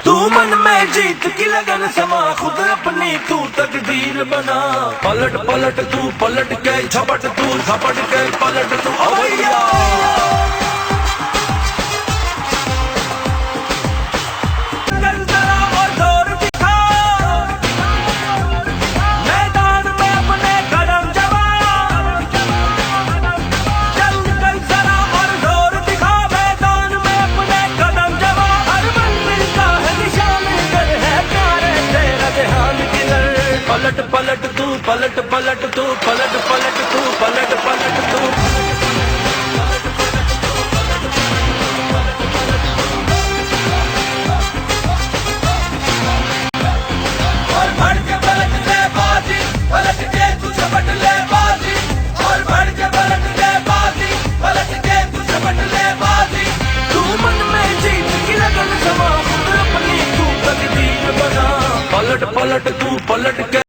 तू मन में जीत की लगन समा, खुद अपनी तू तकदीर बना। पलट पलट तू पलट के, झपट तू झपट के पलट तू। ओ भैया पलट पलट तू पलट पलट तू पलट पलट तू पलट पलट तू। और बढ़ के पलट ले बाजी, पलट के तू झपट ले बाजी। और बढ़ के पलट ले बाजी, पलट के तू झपट ले बाजी। तू मन में जीत की लगन समा, खुद अपनी तू तकदीर बना। पलट पलट तू पलट के